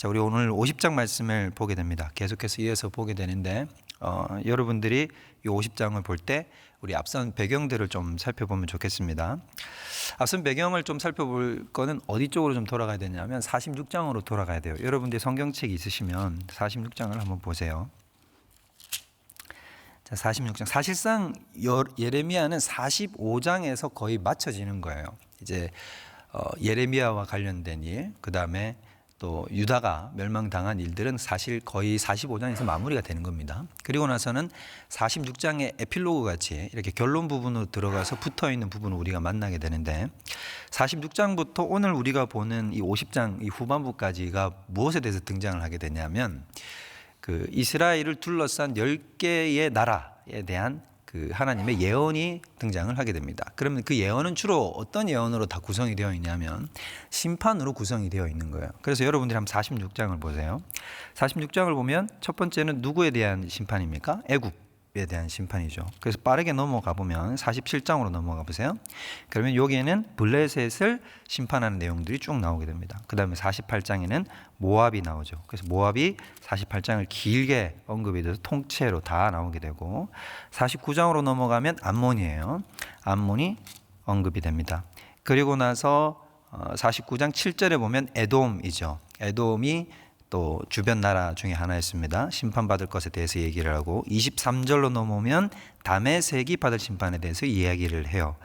자, 우리 오늘 50장 말씀을 보게 됩니다. 계속해서 이어서 보게 되는데 여러분들이 이 50장을 볼 때 우리 앞선 배경들을 좀 살펴보면 좋겠습니다. 앞선 배경을 좀 살펴볼 거는 어디 쪽으로 좀 돌아가야 되냐면 46장으로 돌아가야 돼요. 여러분들 성경책이 있으시면 46장을 한번 보세요. 자, 46장. 사실상 예레미야는 45장에서 거의 맞춰지는 거예요. 이제 예레미야와 관련된 일, 그 다음에 또 유다가 멸망당한 일들은 사실 거의 45장에서 마무리가 되는 겁니다. 그리고 나서는 46장의 에필로그 같이 이렇게 결론 부분으로 들어가서 붙어있는 부분을 우리가 만나게 되는데 46장부터 오늘 우리가 보는 이 50장 이 후반부까지가 무엇에 대해서 등장을 하게 되냐면 그 이스라엘을 둘러싼 10개의 나라에 대한 그 하나님의 예언이 등장을 하게 됩니다. 그러면 그 예언은 주로 어떤 예언으로 다 구성이 되어 있냐면 심판으로 구성이 되어 있는 거예요. 그래서 여러분들이 한번 46장을 보세요. 46장을 보면 첫 번째는 누구에 대한 심판입니까? 애굽에 대한 심판이죠. 그래서 빠르게 넘어가 보면 47장으로 넘어가 보세요. 그러면 여기에는 블레셋을 심판하는 내용들이 쭉 나오게 됩니다. 그 다음에 48장에는 모압이 나오죠. 그래서 모압이 48장을 길게 언급이 돼서 통째로 다 나오게 되고 49장으로 넘어가면 암몬이에요. 암몬이 언급이 됩니다. 그리고 나서 49장 7절에 보면 에돔이죠. 에돔이 또 주변 나라 중에 하나였습니다. 심판받을 것에 대해서 얘기를 하고 23절로 넘어오면 다메섹이 받을 심판에 대해서 이야기를 해요.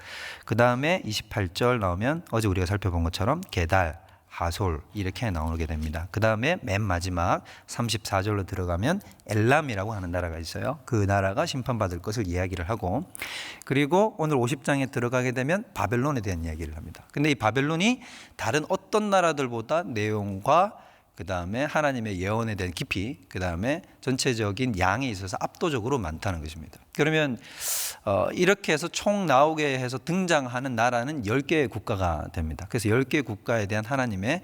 그 다음에 28절 나오면 어제 우리가 살펴본 것처럼 게달, 하솔 이렇게 나오게 됩니다. 그 다음에 맨 마지막 34절로 들어가면 엘람이라고 하는 나라가 있어요. 그 나라가 심판받을 것을 이야기를 하고 그리고 오늘 50장에 들어가게 되면 바벨론에 대한 이야기를 합니다. 근데 이 바벨론이 다른 어떤 나라들보다 내용과 그 다음에 하나님의 예언에 대한 깊이, 그 다음에 전체적인 양에 있어서 압도적으로 많다는 것입니다. 그러면 이렇게 해서 총 나오게 해서 등장하는 나라는 10개의 국가가 됩니다. 그래서 10개의 국가에 대한 하나님의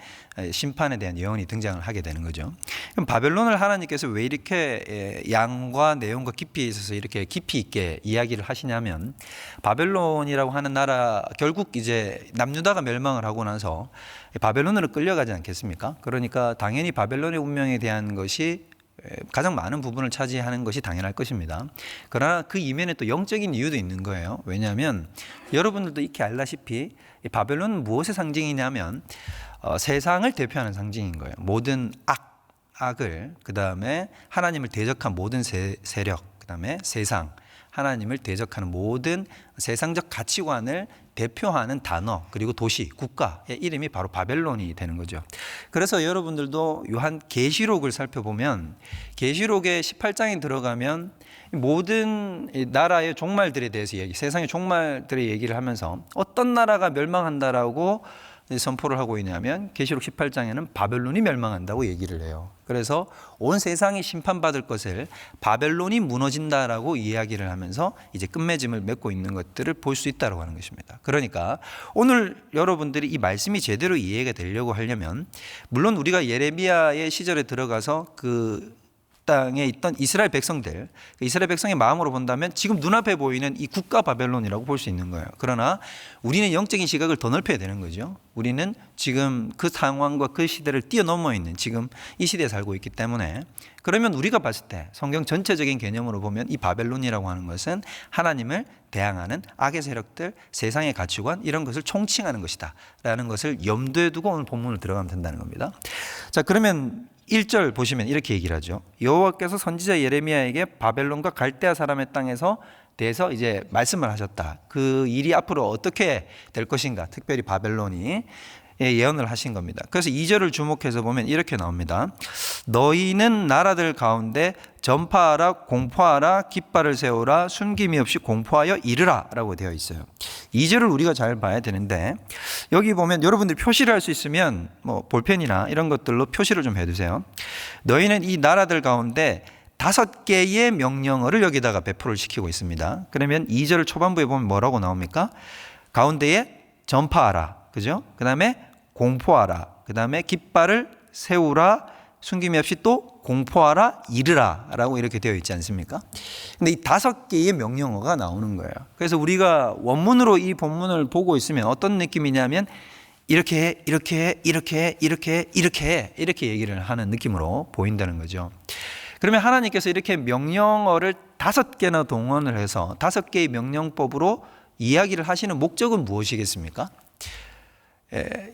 심판에 대한 예언이 등장을 하게 되는 거죠. 그럼 바벨론을 하나님께서 왜 이렇게 양과 내용과 깊이에 있어서 이렇게 깊이 있게 이야기를 하시냐면 바벨론이라고 하는 나라 결국 이제 남유다가 멸망을 하고 나서 바벨론으로 끌려가지 않겠습니까? 그러니까 당연히 바벨론의 운명에 대한 것이 가장 많은 부분을 차지하는 것이 당연할 것입니다. 그러나 그 이면에 또 영적인 이유도 있는 거예요. 왜냐하면 여러분들도 익히 알다시피 바벨론은 무엇의 상징이냐면 세상을 대표하는 상징인 거예요. 모든 악을, 그 다음에 하나님을 대적한 모든 세력, 그 다음에 세상, 하나님을 대적하는 모든 세상적 가치관을 대표하는 단어 그리고 도시, 국가의 이름이 바로 바벨론이 되는 거죠. 그래서 여러분들도 요한 계시록을 살펴보면 계시록의 18장에 들어가면 모든 나라의 종말들에 대해서 세상의 종말들의 얘기를 하면서 어떤 나라가 멸망한다라고 선포를 하고 있냐면 계시록 18장에는 바벨론이 멸망한다고 얘기를 해요. 그래서 온 세상이 심판받을 것을 바벨론이 무너진다라고 이야기를 하면서 이제 끝맺음을 맺고 있는 것들을 볼 수 있다고 하는 것입니다. 그러니까 오늘 여러분들이 이 말씀이 제대로 이해가 되려고 하려면 물론 우리가 예레미야의 시절에 들어가서 그 땅에 있던 이스라엘 백성들, 이스라엘 백성의 마음으로 본다면 지금 눈앞에 보이는 이 국가 바벨론이라고 볼 수 있는 거예요. 그러나 우리는 영적인 시각을 더 넓혀야 되는 거죠. 우리는 지금 그 상황과 그 시대를 뛰어넘어 있는 지금 이 시대에 살고 있기 때문에 그러면 우리가 봤을 때 성경 전체적인 개념으로 보면 이 바벨론이라고 하는 것은 하나님을 대항하는 악의 세력들, 세상의 가치관 이런 것을 총칭하는 것이다 라는 것을 염두에 두고 오늘 본문을 들어가면 된다는 겁니다. 자, 그러면 1절 보시면 이렇게 얘기를 하죠. 여호와께서 선지자 예레미야에게 바벨론과 갈대아 사람의 땅에서 대해서 이제 말씀을 하셨다. 그 일이 앞으로 어떻게 될 것인가, 특별히 바벨론이 예언을 하신 겁니다. 그래서 2절을 주목해서 보면 이렇게 나옵니다. 너희는 나라들 가운데 전파하라, 공포하라, 깃발을 세우라, 숨김이 없이 공포하여 이르라 라고 되어 있어요. 2절을 우리가 잘 봐야 되는데 여기 보면 여러분들이 표시를 할 수 있으면 뭐 볼펜이나 이런 것들로 표시를 좀 해두세요. 너희는 이 나라들 가운데 5개의 명령어를 여기다가 배포를 시키고 있습니다. 그러면 2절 초반부에 보면 뭐라고 나옵니까? 가운데에 전파하라, 그죠? 그 다음에 공포하라, 그 다음에 깃발을 세우라, 숨김이 없이 또 공포하라, 이르라 라고 이렇게 되어 있지 않습니까? 근데 이 5개의 명령어가 나오는 거예요. 그래서 우리가 원문으로 이 본문을 보고 있으면 어떤 느낌이냐면 이렇게 해, 이렇게 해, 이렇게 해, 이렇게 해, 이렇게 해, 이렇게 얘기를 하는 느낌으로 보인다는 거죠. 그러면 하나님께서 이렇게 명령어를 5개나 동원을 해서 5개의 명령법으로 이야기를 하시는 목적은 무엇이겠습니까?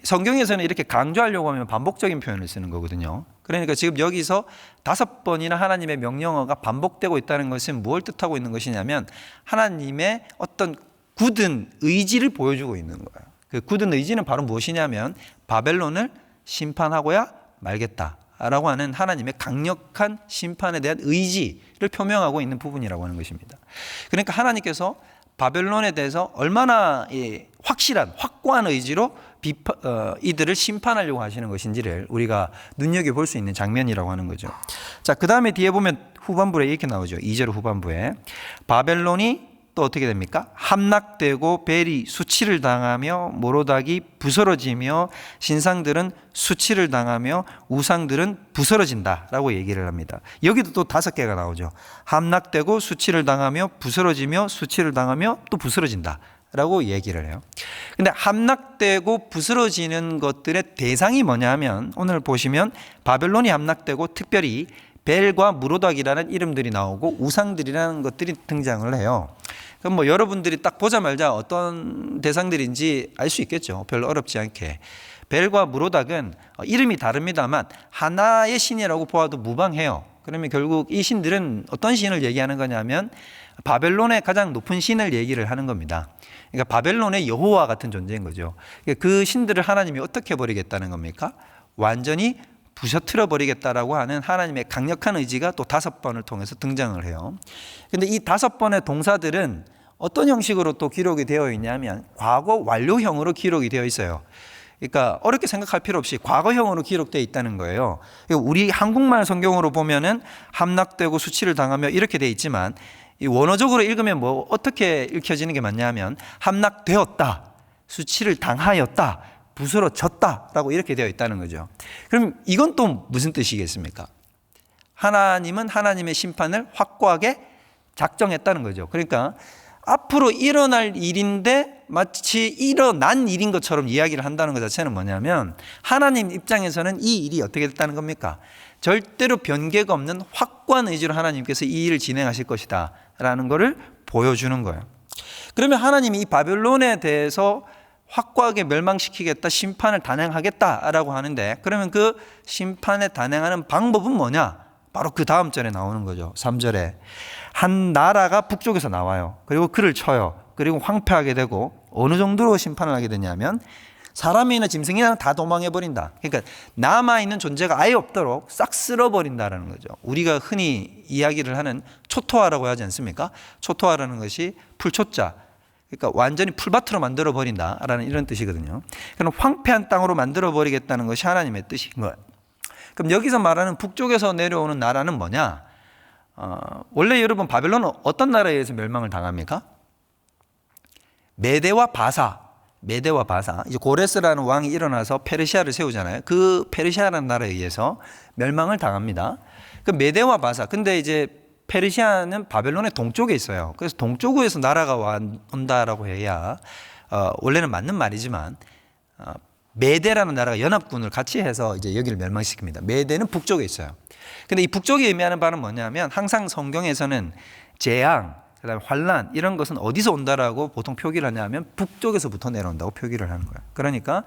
성경에서는 이렇게 강조하려고 하면 반복적인 표현을 쓰는 거거든요. 그러니까 지금 여기서 5번이나 하나님의 명령어가 반복되고 있다는 것은 무엇을 뜻하고 있는 것이냐면 하나님의 어떤 굳은 의지를 보여주고 있는 거예요. 그 굳은 의지는 바로 무엇이냐면 바벨론을 심판하고야 말겠다라고 하는 하나님의 강력한 심판에 대한 의지를 표명하고 있는 부분이라고 하는 것입니다. 그러니까 하나님께서 바벨론에 대해서 얼마나 확고한 의지로 이들을 심판하려고 하시는 것인지를 우리가 눈여겨볼 수 있는 장면이라고 하는 거죠. 자, 그 다음에 뒤에 보면 후반부에 이렇게 나오죠. 2절 후반부에 바벨론이 또 어떻게 됩니까? 함락되고 벨이 수치를 당하며 모로닥이 부스러지며 신상들은 수치를 당하며 우상들은 부스러진다라고 얘기를 합니다. 여기도 또 5개가 나오죠. 함락되고 수치를 당하며 부스러지며 수치를 당하며 또 부스러진다 라고 얘기를 해요. 근데 함락되고 부스러지는 것들의 대상이 뭐냐 하면 오늘 보시면 바벨론이 함락되고 특별히 벨과 무로닥이라는 이름들이 나오고 우상들이라는 것들이 등장을 해요. 그럼 뭐 여러분들이 딱 보자마자 어떤 대상들인지 알 수 있겠죠. 별로 어렵지 않게. 벨과 무로닥은 이름이 다릅니다만 하나의 신이라고 보아도 무방해요. 그러면 결국 이 신들은 어떤 신을 얘기하는 거냐면 바벨론의 가장 높은 신을 얘기를 하는 겁니다. 그러니까 바벨론의 여호와 같은 존재인 거죠. 그 신들을 하나님이 어떻게 버리겠다는 겁니까? 완전히 부셔뜨려 버리겠다라고 하는 하나님의 강력한 의지가 또 5번을 통해서 등장을 해요. 근데 이 5번의 동사들은 어떤 형식으로 또 기록이 되어 있냐면 과거 완료형으로 기록이 되어 있어요. 그러니까 어렵게 생각할 필요 없이 과거형으로 기록되어 있다는 거예요. 우리 한국말 성경으로 보면은 함락되고 수치를 당하며 이렇게 되어 있지만 이 원어적으로 읽으면 뭐 어떻게 읽혀지는 게 맞냐면 함락되었다, 수치를 당하였다, 부스러졌다라고 이렇게 되어 있다는 거죠. 그럼 이건 또 무슨 뜻이겠습니까? 하나님은 하나님의 심판을 확고하게 작정했다는 거죠. 그러니까 앞으로 일어날 일인데 마치 일어난 일인 것처럼 이야기를 한다는 것 자체는 뭐냐면 하나님 입장에서는 이 일이 어떻게 됐다는 겁니까? 절대로 변개가 없는 확고한 의지로 하나님께서 이 일을 진행하실 것이다 라는 것을 보여주는 거예요. 그러면 하나님이 이 바벨론에 대해서 확고하게 멸망시키겠다, 심판을 단행하겠다라고 하는데 그러면 그 심판에 단행하는 방법은 뭐냐? 바로 그 다음 절에 나오는 거죠. 3절에 한 나라가 북쪽에서 나와요. 그리고 그를 쳐요. 그리고 황폐하게 되고 어느 정도로 심판을 하게 되냐면 사람이나 짐승이나 다 도망해버린다. 그러니까 남아있는 존재가 아예 없도록 싹 쓸어버린다라는 거죠. 우리가 흔히 이야기를 하는 초토화라고 하지 않습니까? 초토화라는 것이 풀초자, 그러니까 완전히 풀밭으로 만들어버린다라는 이런 뜻이거든요. 그럼 황폐한 땅으로 만들어버리겠다는 것이 하나님의 뜻인 거예요. 그럼 여기서 말하는 북쪽에서 내려오는 나라는 뭐냐? 원래 여러분 바벨론은 어떤 나라에 의해서 멸망을 당합니까? 메대와 바사. 이제 고레스라는 왕이 일어나서 페르시아를 세우잖아요. 그 페르시아라는 나라에 의해서 멸망을 당합니다. 그 메대와 바사. 근데 이제 페르시아는 바벨론의 동쪽에 있어요. 그래서 동쪽에서 나라가 온다라고 해야 원래는 맞는 말이지만 메대라는 나라가 연합군을 같이 해서 이제 여기를 멸망시킵니다. 메대는 북쪽에 있어요. 근데 이 북쪽이 의미하는 바는 뭐냐면 항상 성경에서는 재앙, 그다음에 환란 이런 것은 어디서 온다라고 보통 표기를 하냐면 북쪽에서부터 내려온다고 표기를 하는 거예요. 그러니까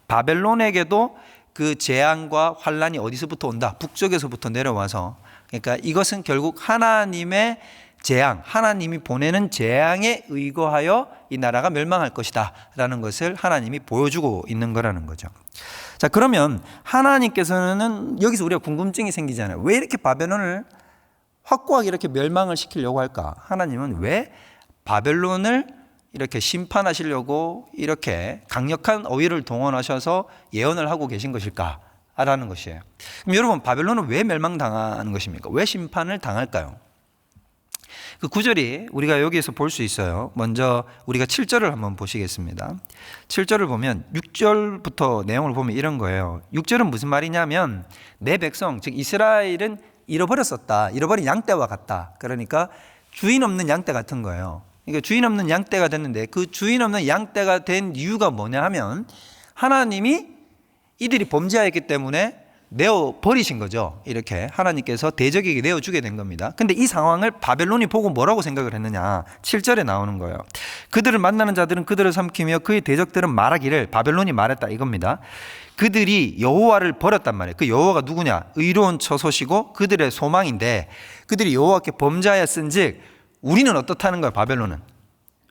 바벨론에게도 그 재앙과 환란이 어디서부터 온다? 북쪽에서부터 내려와서 그러니까 이것은 결국 하나님의 재앙, 하나님이 보내는 재앙에 의거하여 이 나라가 멸망할 것이다 라는 것을 하나님이 보여주고 있는 거라는 거죠. 자, 그러면 하나님께서는 여기서 우리가 궁금증이 생기잖아요. 왜 이렇게 바벨론을 확고하게 이렇게 멸망을 시키려고 할까? 하나님은 왜 바벨론을 이렇게 심판하시려고 이렇게 강력한 어휘를 동원하셔서 예언을 하고 계신 것일까? 라는 것이에요. 그럼 여러분, 바벨론은 왜 멸망당하는 것입니까? 왜 심판을 당할까요? 그 구절이 우리가 여기에서 볼 수 있어요. 먼저 우리가 7절을 한번 보시겠습니다. 7절을 보면 6절부터 내용을 보면 이런 거예요. 6절은 무슨 말이냐면 내 백성, 즉 이스라엘은 잃어버렸었다. 잃어버린 양떼와 같다. 그러니까 주인 없는 양떼 같은 거예요. 그러니까 주인 없는 양떼가 됐는데 그 주인 없는 양떼가 된 이유가 뭐냐 하면 하나님이 이들이 범죄하였기 때문에 내어 버리신 거죠. 이렇게 하나님께서 대적에게 내어주게 된 겁니다. 근데 이 상황을 바벨론이 보고 뭐라고 생각을 했느냐. 7절에 나오는 거예요. 그들을 만나는 자들은 그들을 삼키며 그의 대적들은 말하기를, 바벨론이 말했다 이겁니다. 그들이 여호와를 버렸단 말이에요. 그 여호와가 누구냐? 의로운 처소시고 그들의 소망인데, 그들이 여호와께 범죄하였은즉 우리는 어떻다는 거예요. 바벨론은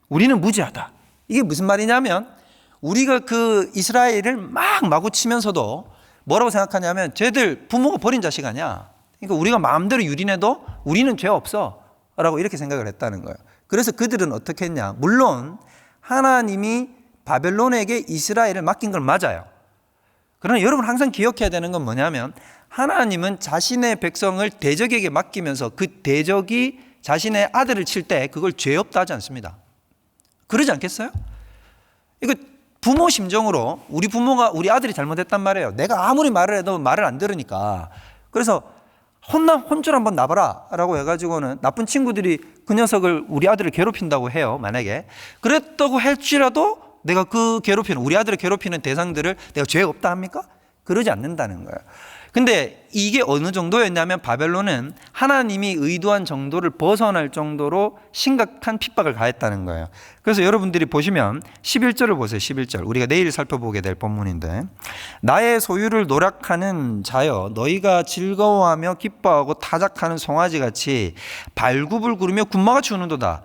우리는 무지하다. 이게 무슨 말이냐면, 우리가 그 이스라엘을 막 마구 치면서도 뭐라고 생각하냐면, 쟤들 부모가 버린 자식 아니야. 그러니까 우리가 마음대로 유린해도 우리는 죄 없어 라고 이렇게 생각을 했다는 거예요. 그래서 그들은 어떻게 했냐. 물론 하나님이 바벨론에게 이스라엘을 맡긴 걸 맞아요. 그러나 여러분 항상 기억해야 되는 건 뭐냐면, 하나님은 자신의 백성을 대적에게 맡기면서 그 대적이 자신의 아들을 칠 때 그걸 죄 없다 하지 않습니다. 그러지 않겠어요? 이거 부모 심정으로 우리 부모가 우리 아들이 잘못했단 말이에요. 내가 아무리 말을 해도 말을 안 들으니까. 그래서 혼줄 한번 나봐라 라고 해가지고는 나쁜 친구들이 그 녀석을, 우리 아들을 괴롭힌다고 해요. 만약에 그랬다고 할지라도 내가 그 괴롭히는, 우리 아들을 괴롭히는 대상들을 내가 죄 없다 합니까? 그러지 않는다는 거예요. 근데 이게 어느 정도였냐면, 바벨론은 하나님이 의도한 정도를 벗어날 정도로 심각한 핍박을 가했다는 거예요. 그래서 여러분들이 보시면 11절을 보세요. 11절. 우리가 내일 살펴보게 될 본문인데, 나의 소유를 노력하는 자여, 너희가 즐거워하며 기뻐하고 타작하는 송아지같이 발굽을 구르며 군마같이 우는도다.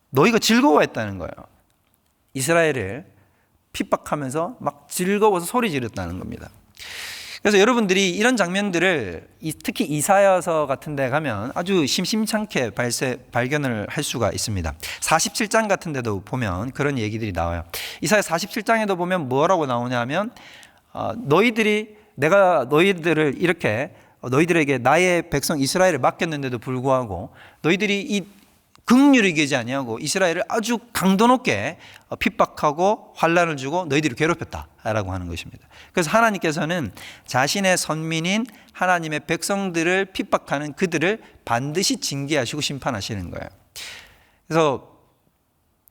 너희가 즐거워했다는 거예요. 이스라엘을 핍박하면서 막 즐거워서 소리 지르었다는 겁니다. 그래서 여러분들이 이런 장면들을 특히 이사야서 같은 데 가면 아주 심심찮게 발견을 할 수가 있습니다. 47장 같은 데도 보면 그런 얘기들이 나와요. 이사야 47장에도 보면 뭐라고 나오냐면, 내가 너희들을 이렇게, 너희들에게 나의 백성 이스라엘을 맡겼는데도 불구하고 너희들이 이 긍휼히 여기지 아니하고 이스라엘을 아주 강도 높게 핍박하고 환난을 주고 너희들을 괴롭혔다라고 하는 것입니다. 그래서 하나님께서는 자신의 선민인 하나님의 백성들을 핍박하는 그들을 반드시 징계하시고 심판하시는 거예요. 그래서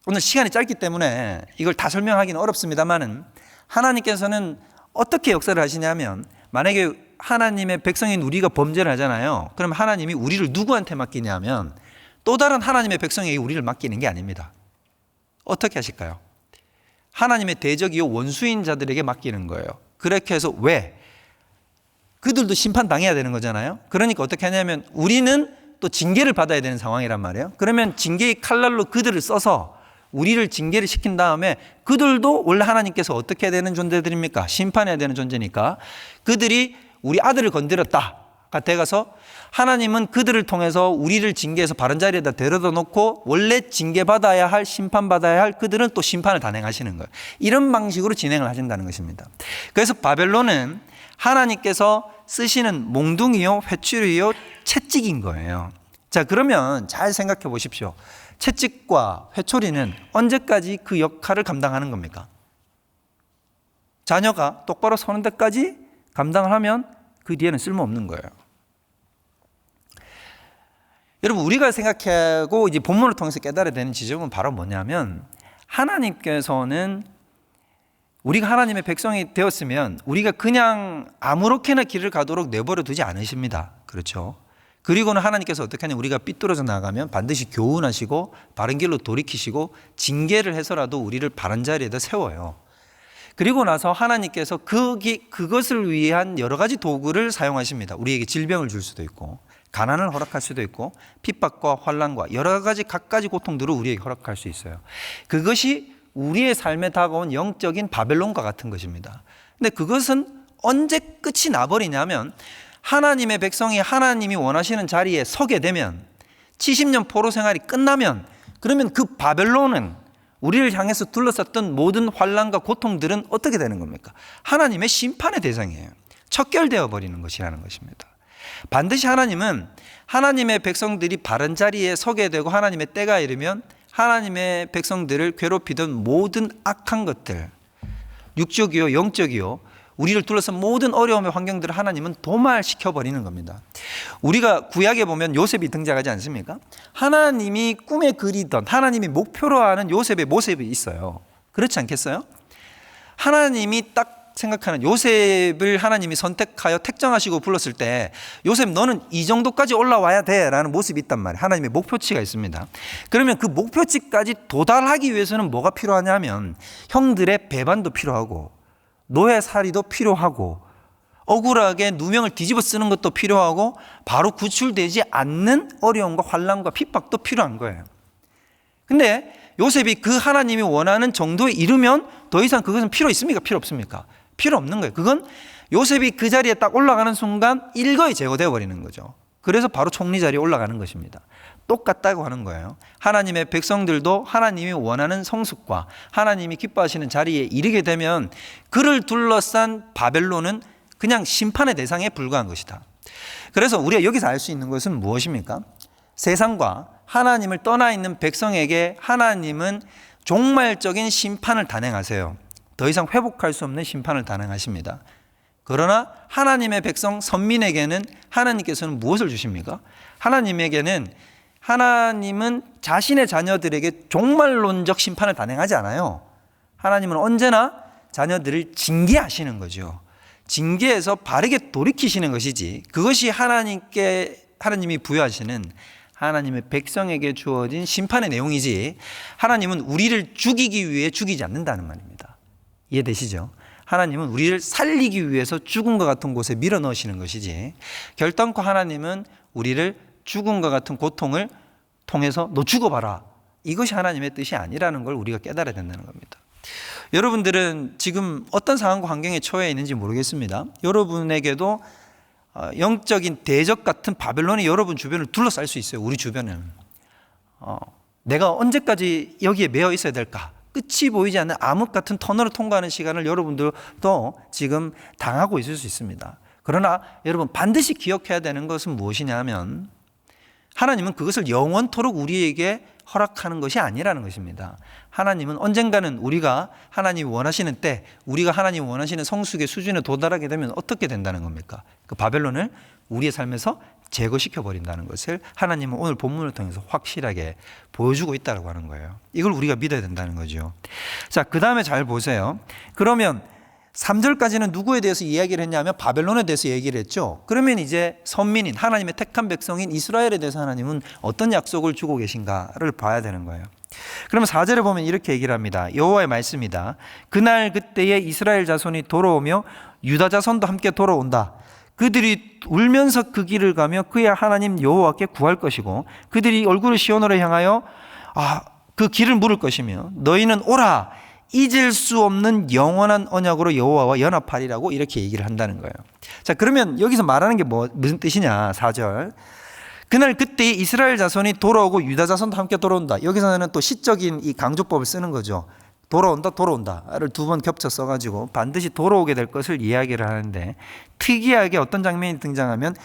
오늘 시간이 짧기 때문에 이걸 다 설명하기는 어렵습니다만은, 하나님께서는 어떻게 역사를 하시냐면, 만약에 하나님의 백성인 우리가 범죄를 하잖아요. 그럼 하나님이 우리를 누구한테 맡기냐면, 또 다른 하나님의 백성에게 우리를 맡기는 게 아닙니다. 어떻게 하실까요? 하나님의 대적이요 원수인 자들에게 맡기는 거예요. 그렇게 해서 왜? 그들도 심판당해야 되는 거잖아요. 그러니까 어떻게 하냐면, 우리는 또 징계를 받아야 되는 상황이란 말이에요. 그러면 징계의 칼날로 그들을 써서 우리를 징계를 시킨 다음에, 그들도 원래 하나님께서 어떻게 해야 되는 존재들입니까? 심판해야 되는 존재니까 그들이 우리 아들을 건드렸다가 돼가서 하나님은 그들을 통해서 우리를 징계해서 바른 자리에다 데려다 놓고, 원래 징계받아야 할, 심판받아야 할 그들은 또 심판을 단행하시는 거예요. 이런 방식으로 진행을 하신다는 것입니다. 그래서 바벨론은 하나님께서 쓰시는 몽둥이요, 회초리요, 채찍인 거예요. 자, 그러면 잘 생각해 보십시오. 채찍과 회초리는 언제까지 그 역할을 감당하는 겁니까? 자녀가 똑바로 서는 데까지 감당을 하면 그 뒤에는 쓸모없는 거예요. 여러분, 우리가 생각하고 이제 본문을 통해서 깨달아야 되는 지점은 바로 뭐냐면, 하나님께서는 우리가 하나님의 백성이 되었으면 우리가 그냥 아무렇게나 길을 가도록 내버려 두지 않으십니다. 그렇죠? 그리고는 하나님께서 어떻게 하냐면, 우리가 삐뚤어져 나가면 반드시 교훈하시고 바른 길로 돌이키시고 징계를 해서라도 우리를 바른 자리에다 세워요. 그리고 나서 하나님께서 그것을 위한 여러 가지 도구를 사용하십니다. 우리에게 질병을 줄 수도 있고, 가난을 허락할 수도 있고, 핍박과 환난과 여러 가지 갖가지 고통들을 우리에게 허락할 수 있어요. 그것이 우리의 삶에 다가온 영적인 바벨론과 같은 것입니다. 근데 그것은 언제 끝이 나버리냐면, 하나님의 백성이 하나님이 원하시는 자리에 서게 되면, 70년 포로 생활이 끝나면, 그러면 그 바벨론은, 우리를 향해서 둘러쌌던 모든 환난과 고통들은 어떻게 되는 겁니까? 하나님의 심판의 대상이에요. 척결되어 버리는 것이라는 것입니다. 반드시 하나님은 하나님의 백성들이 바른 자리에 서게 되고 하나님의 때가 이르면 하나님의 백성들을 괴롭히던 모든 악한 것들, 육적이요 영적이요, 우리를 둘러싼 모든 어려움의 환경들을 하나님은 도말시켜버리는 겁니다. 우리가 구약에 보면 요셉이 등장하지 않습니까? 하나님이 꿈에 그리던, 하나님이 목표로 하는 요셉의 모습이 있어요. 그렇지 않겠어요? 하나님이 딱 생각하는 요셉을 하나님이 선택하여 택정하시고 불렀을 때 요셉 너는 이 정도까지 올라와야 돼 라는 모습이 있단 말이에요. 하나님의 목표치가 있습니다. 그러면 그 목표치까지 도달하기 위해서는 뭐가 필요하냐면 형들의 배반도 필요하고 노예살이도 필요하고 억울하게 누명을 뒤집어 쓰는 것도 필요하고 바로 구출되지 않는 어려움과 환난과 핍박도 필요한 거예요. 근데 요셉이 그 하나님이 원하는 정도에 이르면 더 이상 그것은 필요 있습니까? 필요 없습니까? 필요 없는 거예요. 그건 요셉이 그 자리에 딱 올라가는 순간 일거에 제거되어 버리는 거죠. 그래서 바로 총리 자리에 올라가는 것입니다. 똑같다고 하는 거예요. 하나님의 백성들도 하나님이 원하는 성숙과 하나님이 기뻐하시는 자리에 이르게 되면 그를 둘러싼 바벨론은 그냥 심판의 대상에 불과한 것이다. 그래서 우리가 여기서 알 수 있는 것은 무엇입니까? 세상과 하나님을 떠나 있는 백성에게 하나님은 종말적인 심판을 단행하세요. 더 이상 회복할 수 없는 심판을 단행하십니다. 그러나 하나님의 백성 선민에게는 하나님께서는 무엇을 주십니까? 하나님은 자신의 자녀들에게 종말론적 심판을 단행하지 않아요. 하나님은 언제나 자녀들을 징계하시는 거죠. 징계해서 바르게 돌이키시는 것이지, 그것이 하나님이 부여하시는 하나님의 백성에게 주어진 심판의 내용이지, 하나님은 우리를 죽이기 위해 죽이지 않는다는 말입니다. 이해되시죠? 하나님은 우리를 살리기 위해서 죽음과 같은 곳에 밀어넣으시는 것이지, 결단코 하나님은 우리를 죽음과 같은 고통을 통해서 너 죽어봐라, 이것이 하나님의 뜻이 아니라는 걸 우리가 깨달아야 된다는 겁니다. 여러분들은 지금 어떤 상황과 환경에 처해 있는지 모르겠습니다. 여러분에게도 영적인 대적 같은 바벨론이 여러분 주변을 둘러쌀 수 있어요. 우리 주변은. 내가 언제까지 여기에 매여 있어야 될까? 끝이 보이지 않는 암흑 같은 터널을 통과하는 시간을 여러분들도 지금 당하고 있을 수 있습니다. 그러나 여러분 반드시 기억해야 되는 것은 무엇이냐 하면, 하나님은 그것을 영원토록 우리에게 허락하는 것이 아니라는 것입니다. 하나님은 언젠가는 우리가 하나님이 원하시는 때, 우리가 하나님이 원하시는 성숙의 수준에 도달하게 되면 어떻게 된다는 겁니까? 그 바벨론을 우리의 삶에서 제거시켜 버린다는 것을 하나님은 오늘 본문을 통해서 확실하게 보여주고 있다고 하는 거예요. 이걸 우리가 믿어야 된다는 거죠. 자, 그 다음에 잘 보세요. 그러면 3절까지는 누구에 대해서 이야기를 했냐면 바벨론에 대해서 얘기를 했죠. 그러면 이제 선민인 하나님의 택한 백성인 이스라엘에 대해서 하나님은 어떤 약속을 주고 계신가를 봐야 되는 거예요. 그러면 4절에 보면 이렇게 얘기를 합니다. 여호와의 말씀이다. 그날 그때에 이스라엘 자손이 돌아오며 유다 자손도 함께 돌아온다. 그들이 울면서 그 길을 가며 그의 하나님 여호와께 구할 것이고, 그들이 얼굴을 시온으로 향하여 그 길을 물을 것이며, 너희는 오라, 잊을 수 없는 영원한 언약으로 여호와와 연합하리라고 이렇게 얘기를 한다는 거예요. 자, 그러면 여기서 말하는 게 무슨 뜻이냐? 4절. 그날 그때 이스라엘 자손이 돌아오고 유다 자손도 함께 돌아온다. 여기서는 또 시적인 이 강조법을 쓰는 거죠. 돌아온다를 두 번 겹쳐 써가지고 반드시 돌아오게 될 것을 이야기를 하는데, 특이하게 어떤 장면이 등장하면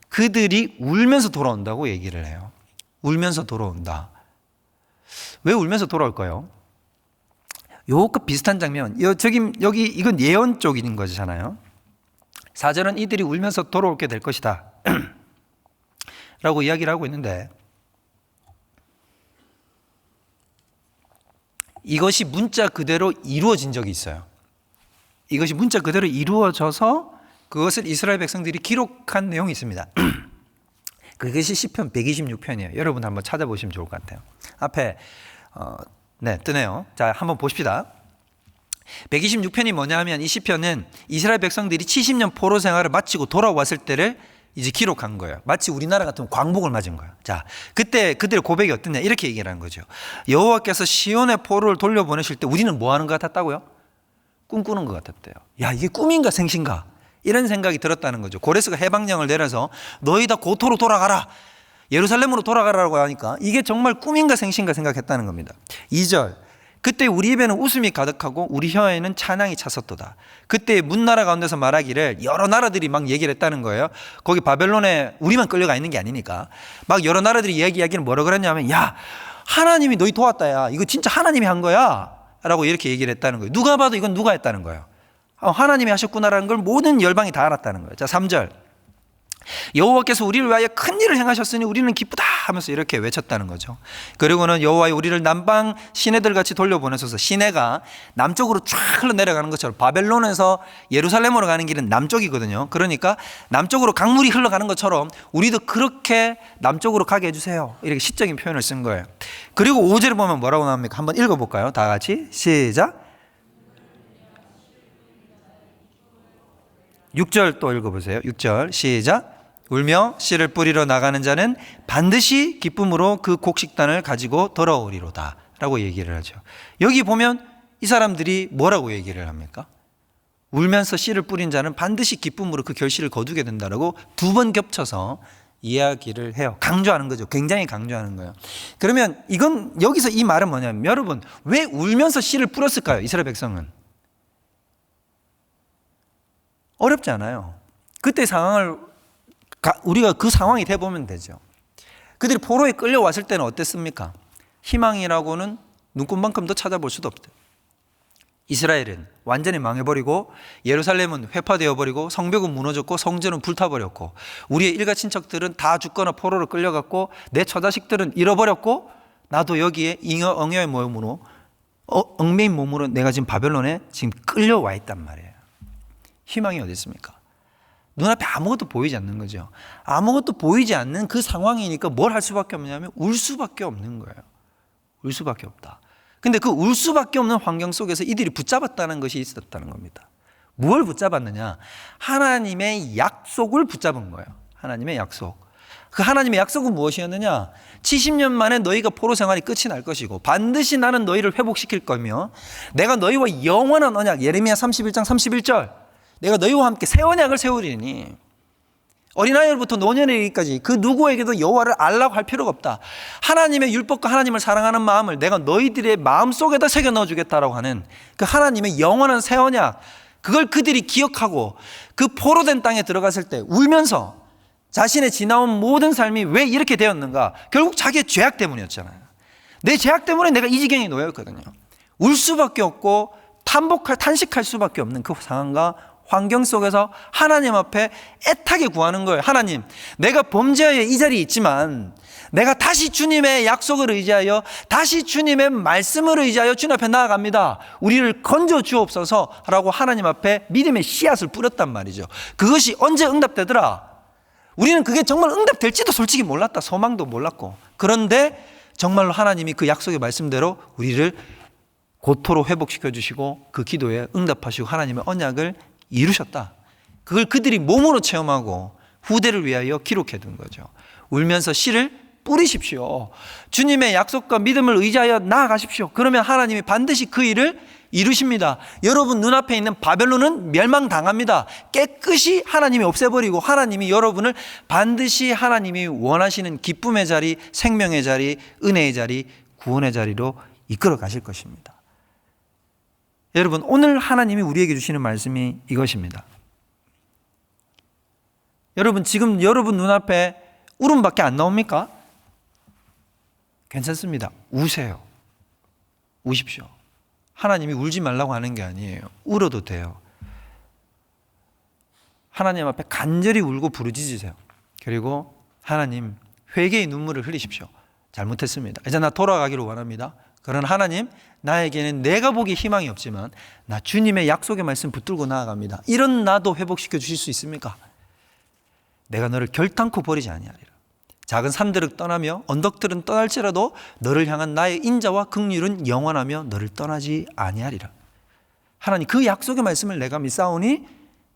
그들이 울면서 돌아온다고 얘기를 해요. 울면서 돌아온다. 왜 울면서 돌아올까요? 요거 비슷한 장면, 여기 이건 예언 쪽인 거잖아요. 4절은 이들이 울면서 돌아오게 될 것이다 라고 이야기를 하고 있는데, 이것이 문자 그대로 이루어진 적이 있어요. 이것이 문자 그대로 이루어져서 그것을 이스라엘 백성들이 기록한 내용이 있습니다. 그것이 시편 126편이에요. 여러분 한번 찾아보시면 좋을 것 같아요. 앞에 뜨네요. 자, 한번 보십시다. 126편이 뭐냐 하면, 이 시편은 이스라엘 백성들이 70년 포로 생활을 마치고 돌아왔을 때를 이제 기록한 거예요. 마치 우리나라 같으면 광복을 맞은 거예요. 자, 그때 그들의 고백이 어떠냐, 이렇게 얘기를 한 거죠. 여호와께서 시온의 포로를 돌려보내실 때 우리는 뭐 하는 것 같았다고요? 꿈꾸는 것 같았대요. 야, 이게 꿈인가 생신가, 이런 생각이 들었다는 거죠. 고레스가 해방령을 내려서 너희 다 고토로 돌아가라, 예루살렘으로 돌아가라고 하니까 이게 정말 꿈인가 생신가 생각했다는 겁니다. 2절. 그때 우리 입에는 웃음이 가득하고 우리 혀에는 찬양이 찼었도다. 그때 문나라 가운데서 말하기를, 여러 나라들이 막 얘기를 했다는 거예요. 거기 바벨론에 우리만 끌려가 있는 게 아니니까 막 여러 나라들이 이야기하기는 뭐라 그랬냐면, 야, 하나님이 너희 도왔다, 야, 이거 진짜 하나님이 한 거야 라고 이렇게 얘기를 했다는 거예요. 누가 봐도 이건 누가 했다는 거예요. 하나님이 하셨구나라는 걸 모든 열방이 다 알았다는 거예요. 자, 3절. 여호와께서 우리를 위하여 큰 일을 행하셨으니 우리는 기쁘다 하면서 이렇게 외쳤다는 거죠. 그리고는 여호와여 우리를 남방 시내들 같이 돌려보내소서. 시내가 남쪽으로 쫙 흘러내려가는 것처럼 바벨론에서 예루살렘으로 가는 길은 남쪽이거든요. 그러니까 남쪽으로 강물이 흘러가는 것처럼 우리도 그렇게 남쪽으로 가게 해주세요. 이렇게 시적인 표현을 쓴 거예요. 그리고 5절에 보면 뭐라고 나옵니까? 한번 읽어볼까요? 다 같이 시작. 6절 또 읽어보세요. 6절 시작. 울며 씨를 뿌리러 나가는 자는 반드시 기쁨으로 그 곡식단을 가지고 돌아오리로다 라고 얘기를 하죠. 여기 보면 이 사람들이 뭐라고 얘기를 합니까? 울면서 씨를 뿌린 자는 반드시 기쁨으로 그 결실을 거두게 된다라고 두 번 겹쳐서 이야기를 해요. 강조하는 거죠. 굉장히 강조하는 거예요. 그러면 이건 여기서 이 말은 뭐냐면, 여러분 왜 울면서 씨를 뿌렸을까요? 이스라엘 백성은 어렵지 않아요. 그때 상황을 우리가 그 상황이 돼보면 되죠. 그들이 포로에 끌려왔을 때는 어땠습니까? 희망이라고는 눈꽃만큼도 찾아볼 수도 없대요. 이스라엘은 완전히 망해버리고 예루살렘은 회파되어버리고 성벽은 무너졌고 성전은 불타버렸고 우리의 일가 친척들은 다 죽거나 포로로 끌려갔고 내 처자식들은 잃어버렸고 나도 여기에 엉여의 몸으로 얽매인 몸으로 내가 지금 바벨론에 지금 끌려와 있단 말이에요. 희망이 어디 있습니까? 눈앞에 아무것도 보이지 않는 거죠. 아무것도 보이지 않는 그 상황이니까 뭘 할 수밖에 없냐면 울 수밖에 없는 거예요. 울 수밖에 없다. 근데 그 울 수밖에 없는 환경 속에서 이들이 붙잡았다는 것이 있었다는 겁니다. 무엇을 붙잡았느냐? 하나님의 약속을 붙잡은 거예요. 하나님의 약속. 그 하나님의 약속은 무엇이었느냐? 70년 만에 너희가 포로 생활이 끝이 날 것이고 반드시 나는 너희를 회복시킬 거며 내가 너희와 영원한 언약, 예레미야 31장 31절, 내가 너희와 함께 새 언약을 세우리니 어린아이부터 노년에 이르기까지 그 누구에게도 여호와를 알라고 할 필요가 없다. 하나님의 율법과 하나님을 사랑하는 마음을 내가 너희들의 마음속에다 새겨 넣어주겠다라고 하는 그 하나님의 영원한 새 언약, 그걸 그들이 기억하고 그 포로된 땅에 들어갔을 때 울면서 자신의 지나온 모든 삶이 왜 이렇게 되었는가? 결국 자기의 죄악 때문이었잖아요. 내 죄악 때문에 내가 이 지경에 놓였거든요. 울 수밖에 없고 탄식할 수밖에 없는 그 상황과 환경 속에서 하나님 앞에 애타게 구하는 거예요. 하나님, 내가 범죄하여 이 자리에 있지만 내가 다시 주님의 약속을 의지하여 다시 주님의 말씀을 의지하여 주님 앞에 나아갑니다. 우리를 건져 주옵소서라고 하나님 앞에 믿음의 씨앗을 뿌렸단 말이죠. 그것이 언제 응답되더라? 우리는 그게 정말 응답될지도 솔직히 몰랐다. 소망도 몰랐고. 그런데 정말로 하나님이 그 약속의 말씀대로 우리를 고토로 회복시켜 주시고 그 기도에 응답하시고 하나님의 언약을 이루셨다. 그걸 그들이 몸으로 체험하고 후대를 위하여 기록해 둔 거죠. 울면서 씨를 뿌리십시오. 주님의 약속과 믿음을 의지하여 나아가십시오. 그러면 하나님이 반드시 그 일을 이루십니다. 여러분 눈앞에 있는 바벨론은 멸망당합니다. 깨끗이 하나님이 없애버리고 하나님이 여러분을 반드시 하나님이 원하시는 기쁨의 자리, 생명의 자리, 은혜의 자리, 구원의 자리로 이끌어 가실 것입니다. 여러분 오늘 하나님이 우리에게 주시는 말씀이 이것입니다. 여러분 지금 여러분 눈앞에 울음밖에 안 나옵니까? 괜찮습니다. 우세요. 우십시오. 하나님이 울지 말라고 하는 게 아니에요. 울어도 돼요. 하나님 앞에 간절히 울고 부르짖으세요. 그리고 하나님 회개의 눈물을 흘리십시오. 잘못했습니다. 이제 나 돌아가기를 원합니다. 그러나 하나님 나에게는 내가 보기 희망이 없지만 나 주님의 약속의 말씀 붙들고 나아갑니다. 이런 나도 회복시켜 주실 수 있습니까? 내가 너를 결단코 버리지 아니하리라. 작은 산들을 떠나며 언덕들은 떠날지라도 너를 향한 나의 인자와 긍휼은 영원하며 너를 떠나지 아니하리라. 하나님 그 약속의 말씀을 내가 믿사오니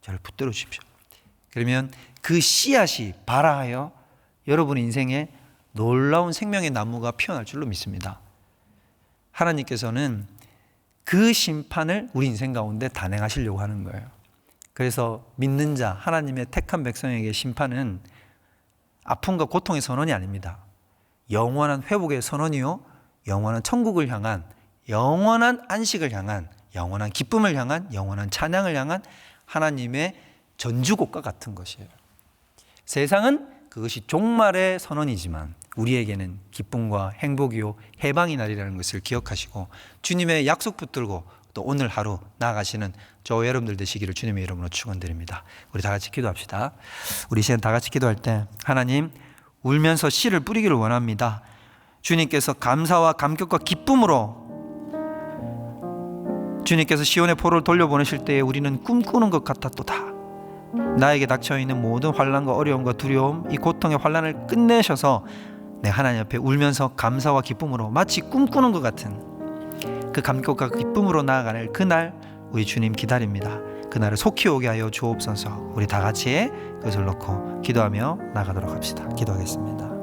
저를 붙들어 주십시오. 그러면 그 씨앗이 발아하여 여러분의 인생에 놀라운 생명의 나무가 피어날 줄로 믿습니다. 하나님께서는 그 심판을 우리 인생 가운데 단행하시려고 하는 거예요. 그래서 믿는 자, 하나님의 택한 백성에게 심판은 아픔과 고통의 선언이 아닙니다. 영원한 회복의 선언이요, 영원한 천국을 향한, 영원한 안식을 향한, 영원한 기쁨을 향한, 영원한 찬양을 향한 하나님의 전주곡과 같은 것이에요. 세상은 그것이 종말의 선언이지만 우리에게는 기쁨과 행복이요 해방의 날이라는 것을 기억하시고 주님의 약속 붙들고 또 오늘 하루 나아가시는 저와 여러분들 되시기를 주님의 이름으로 축원드립니다. 우리 다 같이 기도합시다. 우리 시간 다 같이 기도할 때 하나님, 울면서 씨를 뿌리기를 원합니다. 주님께서 감사와 감격과 기쁨으로 주님께서 시온의 포로를 돌려보내실 때에 우리는 꿈꾸는 것 같았도다. 나에게 닥쳐있는 모든 환난과 어려움과 두려움, 이 고통의 환난을 끝내셔서 내 하나님 앞에 울면서 감사와 기쁨으로 마치 꿈꾸는 것 같은 그 감격과 기쁨으로 나아가는 그날 우리 주님 기다립니다. 그날을 속히 오게 하여 주옵소서. 우리 다 같이 그것을 놓고 기도하며 나가도록 합시다. 기도하겠습니다.